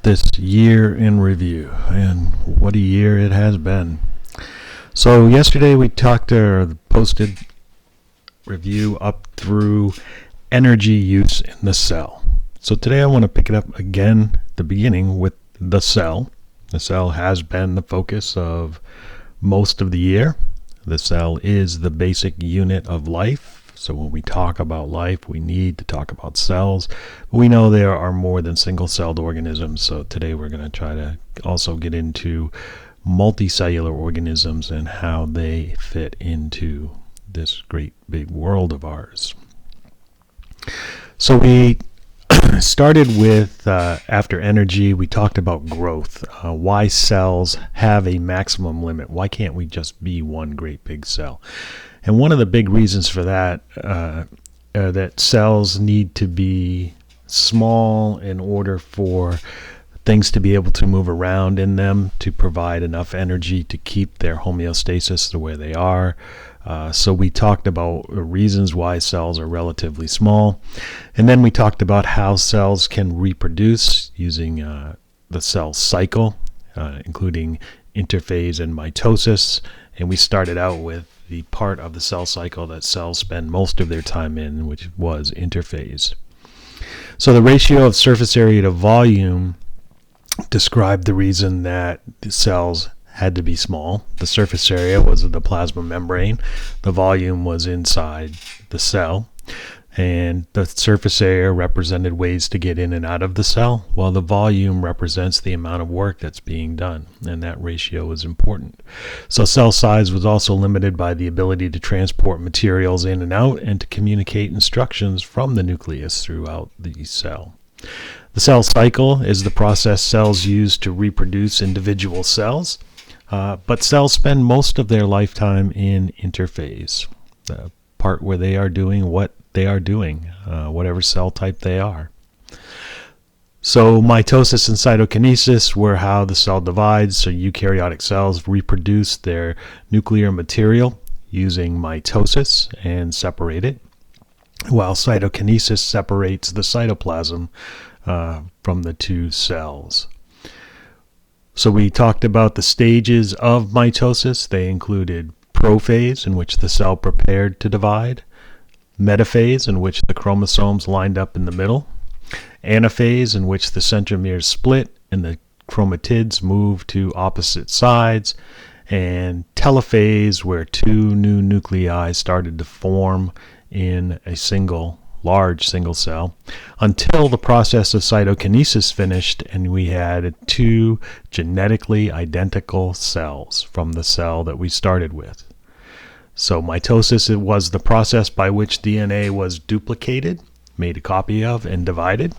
this year in review, and what a year it has been. So yesterday we posted review up through energy use in the cell. So today I want to pick it up again at the beginning with the cell. The cell has been the focus of most of the year. The cell is the basic unit of life. So when we talk about life, we need to talk about cells. We know there are more than single-celled organisms, so today we're going to try to also get into multicellular organisms and how they fit into this great big world of ours. So we started with, after energy, we talked about growth, why cells have a maximum limit. Why can't we just be one great big cell? And one of the big reasons for that, that cells need to be small in order for things to be able to move around in them to provide enough energy to keep their homeostasis the way they are. So we talked about reasons why cells are relatively small. And then we talked about how cells can reproduce using the cell cycle, including interphase and mitosis. And we started out with the part of the cell cycle that cells spend most of their time in, which was interphase. So the ratio of surface area to volume described the reason that the cells had to be small. The surface area was the plasma membrane. The volume was inside the cell. And the surface area represented ways to get in and out of the cell, while the volume represents the amount of work that's being done, and that ratio is important. So cell size was also limited by the ability to transport materials in and out and to communicate instructions from the nucleus throughout the cell. The cell cycle is the process cells use to reproduce individual cells, but cells spend most of their lifetime in interphase, the part where they are doing what they are doing, whatever cell type they are. So mitosis and cytokinesis were how the cell divides. So eukaryotic cells reproduce their nuclear material using mitosis and separate it, while cytokinesis separates the cytoplasm from the two cells. So we talked about the stages of mitosis. They included prophase, in which the cell prepared to divide; metaphase, in which the chromosomes lined up in the middle; anaphase, in which the centromeres split and the chromatids moved to opposite sides; and telophase, where two new nuclei started to form in a large single cell, until the process of cytokinesis finished and we had two genetically identical cells from the cell that we started with. So mitosis, it was the process by which DNA was duplicated, made a copy of, and divided.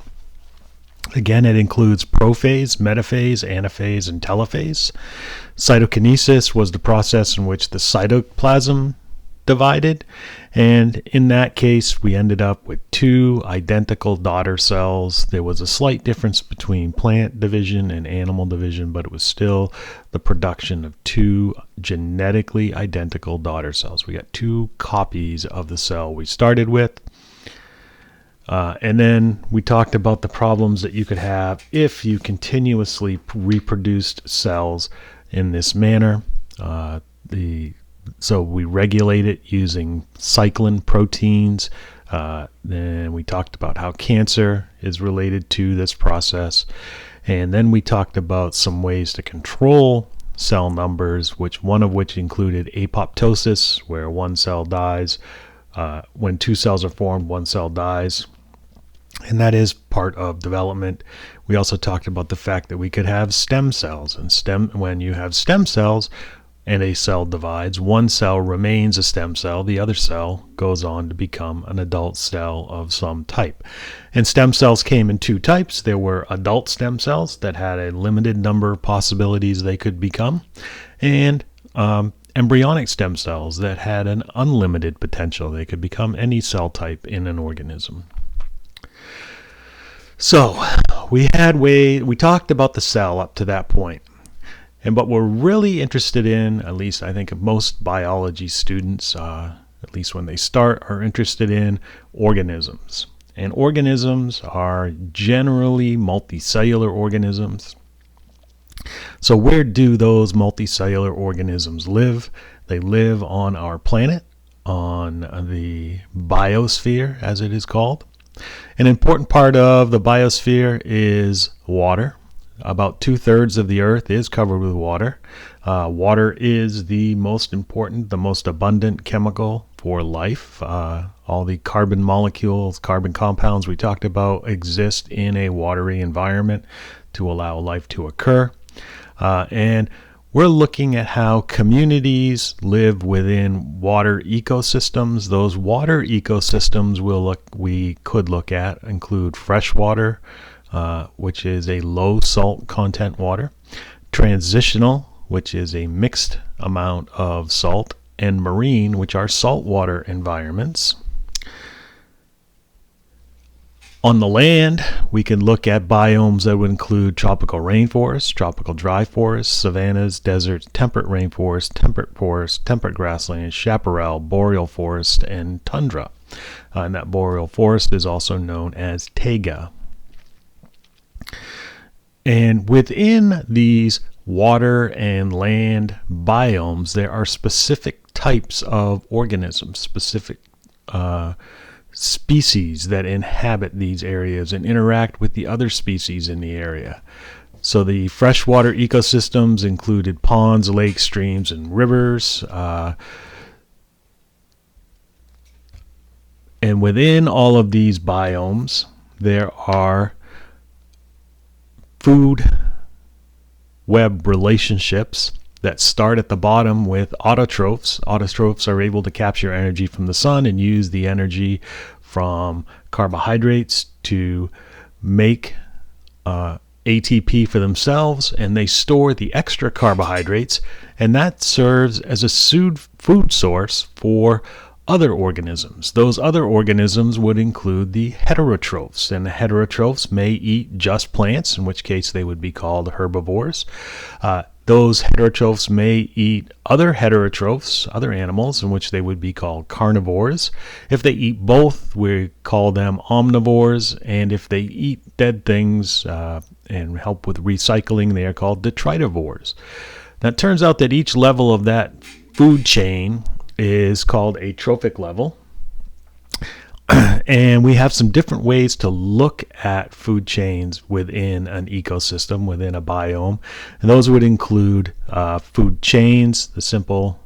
Again, it includes prophase, metaphase, anaphase, and telophase. Cytokinesis was the process in which the cytoplasm divided, and in that case we ended up with two identical daughter cells. There was a slight difference between plant division and animal division, but it was still the production of two genetically identical daughter cells. We got two copies of the cell we started with. And then we talked about the problems that you could have if you continuously reproduced cells in this manner. So we regulate it using cyclin proteins. Then we talked about how cancer is related to this process. And then we talked about some ways to control cell numbers, one of which included apoptosis, where one cell dies. When two cells are formed, one cell dies. And that is part of development. We also talked about the fact that we could have stem cells. And when you have stem cells, and a cell divides, one cell remains a stem cell, the other cell goes on to become an adult cell of some type. And stem cells came in two types. There were adult stem cells that had a limited number of possibilities they could become, and embryonic stem cells that had an unlimited potential. They could become any cell type in an organism. So we talked about the cell up to that point. And what we're really interested in, at least I think most biology students, at least when they start, are interested in organisms. And organisms are generally multicellular organisms. So where do those multicellular organisms live? They live on our planet, on the biosphere, as it is called. An important part of the biosphere is water. About 2/3 of the earth is covered with water. Water is the most important, the most abundant chemical for life. All the carbon molecules, carbon compounds we talked about exist in a watery environment to allow life to occur. And we're looking at how communities live within water ecosystems. Those water ecosystems we could look at include freshwater, which is a low salt content water, transitional, which is a mixed amount of salt, and marine, which are saltwater environments. On the land, we can look at biomes that would include tropical rainforests, tropical dry forests, savannas, deserts, temperate rainforests, temperate grasslands, chaparral, boreal forest, and tundra. And that boreal forest is also known as taiga. And within these water and land biomes, there are specific types of organisms, specific species that inhabit these areas and interact with the other species in the area. So the freshwater ecosystems included ponds, lakes, streams, and rivers. And within all of these biomes, there are food web relationships that start at the bottom with autotrophs. Autotrophs are able to capture energy from the sun and use the energy from carbohydrates to make ATP for themselves, and they store the extra carbohydrates, and that serves as a food source for other organisms. Those other organisms would include the heterotrophs, and the heterotrophs may eat just plants, in which case they would be called herbivores. Those heterotrophs may eat other heterotrophs, other animals, in which they would be called carnivores. If they eat both, we call them omnivores, and if they eat dead things and help with recycling, they are called detritivores. Now, it turns out that each level of that food chain is called a trophic level. And we have some different ways to look at food chains within an ecosystem, within a biome. And those would include food chains, the simple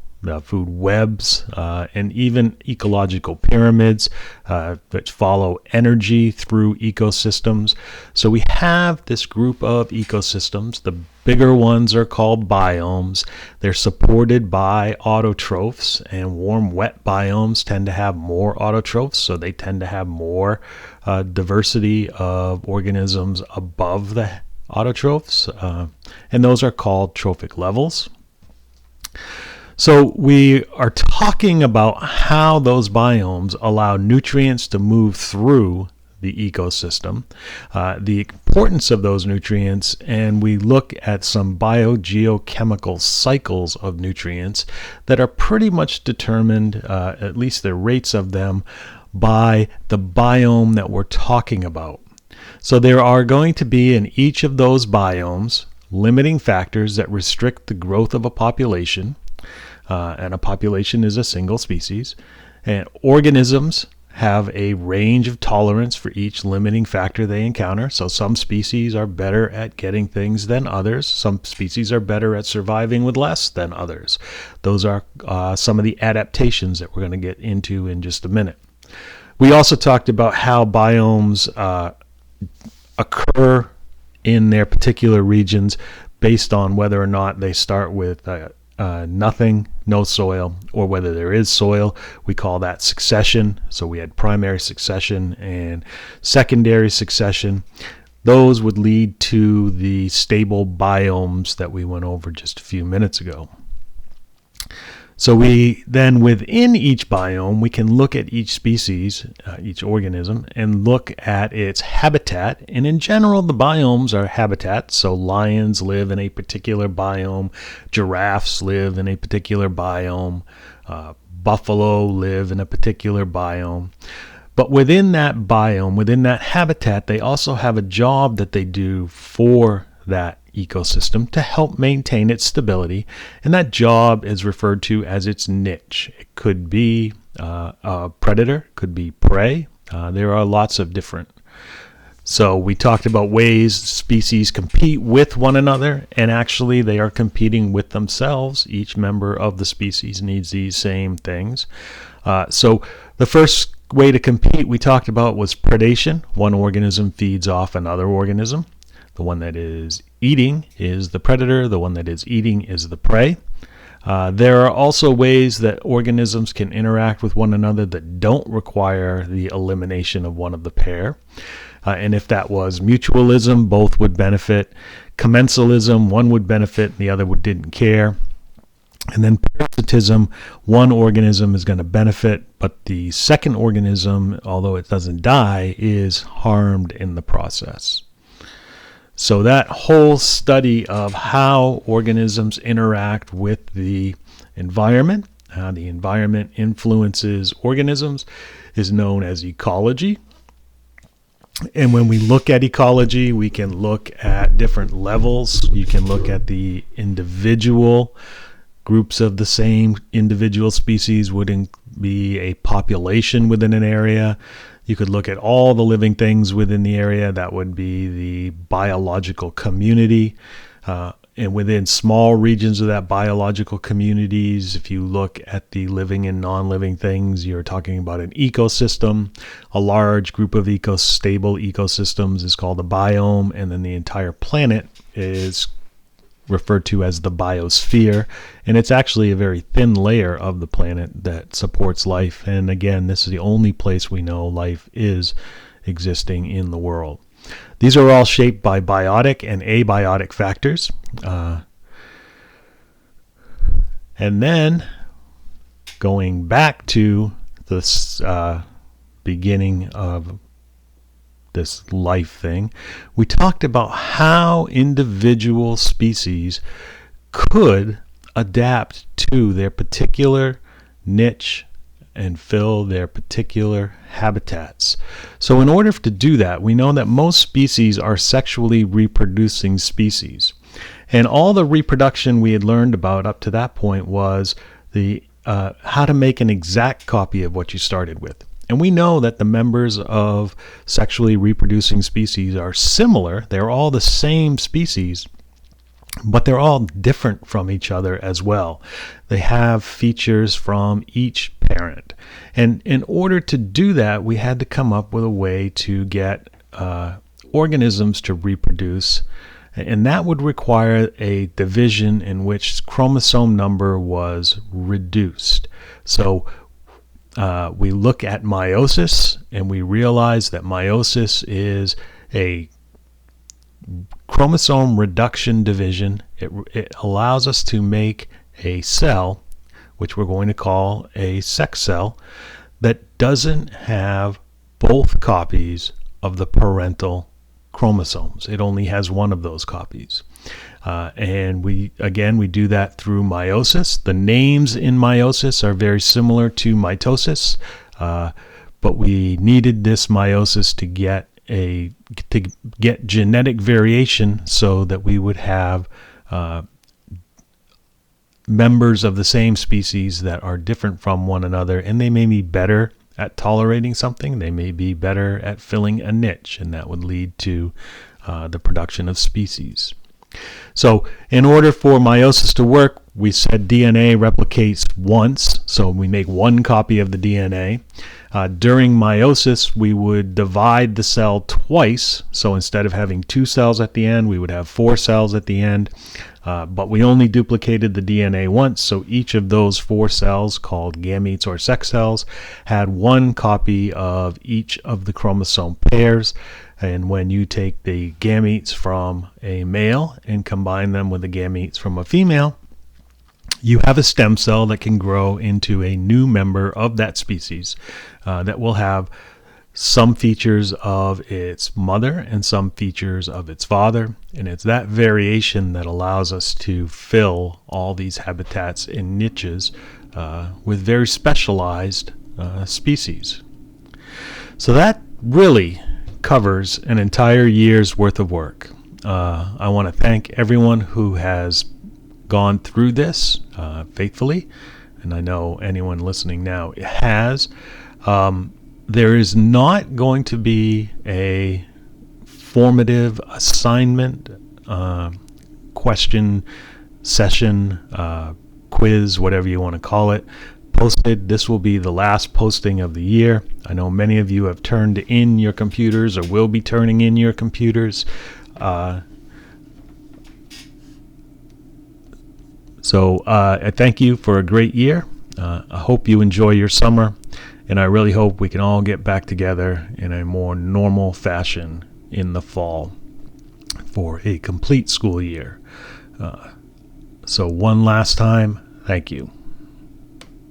food webs, and even ecological pyramids that follow energy through ecosystems. So we have this group of ecosystems. The bigger ones are called biomes. They're supported by autotrophs, and warm, wet biomes tend to have more autotrophs, so they tend to have more diversity of organisms above the autotrophs, and those are called trophic levels. So we are talking about how those biomes allow nutrients to move through the ecosystem, the importance of those nutrients, and we look at some biogeochemical cycles of nutrients that are pretty much determined, at least the rates of them, by the biome that we're talking about. So there are going to be in each of those biomes limiting factors that restrict the growth of a population. And a population is a single species. And organisms have a range of tolerance for each limiting factor they encounter. So some species are better at getting things than others. Some species are better at surviving with less than others. Those are some of the adaptations that we're going to get into in just a minute. We also talked about how biomes occur in their particular regions based on whether or not they start with nothing, no soil, or whether there is soil. We call that succession. So we had primary succession and secondary succession. Those would lead to the stable biomes that we went over just a few minutes ago. So we then, within each biome, we can look at each species, each organism, and look at its habitat. And in general, the biomes are habitats. So lions live in a particular biome, giraffes live in a particular biome, buffalo live in a particular biome. But within that biome, within that habitat, they also have a job that they do for that ecosystem to help maintain its stability, and that job is referred to as its niche. It could be a predator, could be prey. There are lots of different. So we talked about ways species compete with one another, and actually they are competing with themselves. Each member of the species needs these same things. So the first way to compete we talked about was predation. One organism feeds off another organism. The one that is eating is the predator. The one that is eating is the prey. There are also ways that organisms can interact with one another that don't require the elimination of one of the pair. And if that was mutualism, both would benefit. Commensalism, one would benefit and the other didn't care. And then parasitism, one organism is going to benefit, but the second organism, although it doesn't die, is harmed in the process. So that whole study of how organisms interact with the environment, how the environment influences organisms, is known as ecology. And when we look at ecology, we can look at different levels. You can look at the individual groups of the same individual species would be a population within an area. You could look at all the living things within the area. That would be the biological community. And within small regions of that biological communities, if you look at the living and non-living things, you're talking about an ecosystem. A large group of stable ecosystems is called a biome, and then the entire planet is referred to as the biosphere, and it's actually a very thin layer of the planet that supports life. And again, this is the only place we know life is existing in the world. These are all shaped by biotic and abiotic factors. And then going back to this beginning of this life thing, we talked about how individual species could adapt to their particular niche and fill their particular habitats. So in order to do that, we know that most species are sexually reproducing species. And all the reproduction we had learned about up to that point was the how to make an exact copy of what you started with. And we know that the members of sexually reproducing species are similar. They're all the same species, but they're all different from each other as well. They have features from each parent. And in order to do that, we had to come up with a way to get organisms to reproduce. And that would require a division in which chromosome number was reduced. So we look at meiosis, and we realize that meiosis is a chromosome reduction division. It allows us to make a cell, which we're going to call a sex cell, that doesn't have both copies of the parental chromosomes. It only has one of those copies. And we do that through meiosis. The names in meiosis are very similar to mitosis, but we needed this meiosis to get genetic variation so that we would have members of the same species that are different from one another, and they may be better at tolerating something, they may be better at filling a niche, and that would lead to the production of species. So in order for meiosis to work, we said DNA replicates once, so we make one copy of the DNA. During meiosis, we would divide the cell twice, so instead of having 2 cells at the end, we would have 4 cells at the end, but we only duplicated the DNA once, so each of those 4 cells, called gametes or sex cells, had one copy of each of the chromosome pairs. And when you take the gametes from a male and combine them with the gametes from a female, you have a stem cell that can grow into a new member of that species that will have some features of its mother and some features of its father. And it's that variation that allows us to fill all these habitats and niches with very specialized species. So that really covers an entire year's worth of work. I want to thank everyone who has gone through this faithfully, and I know anyone listening now has. There is not going to be a formative assignment, question, session, quiz, whatever you want to call it, posted. This will be the last posting of the year. I know many of you have turned in your computers or will be turning in your computers. So I thank you for a great year. I hope you enjoy your summer, and I really hope we can all get back together in a more normal fashion in the fall for a complete school year. So one last time, thank you.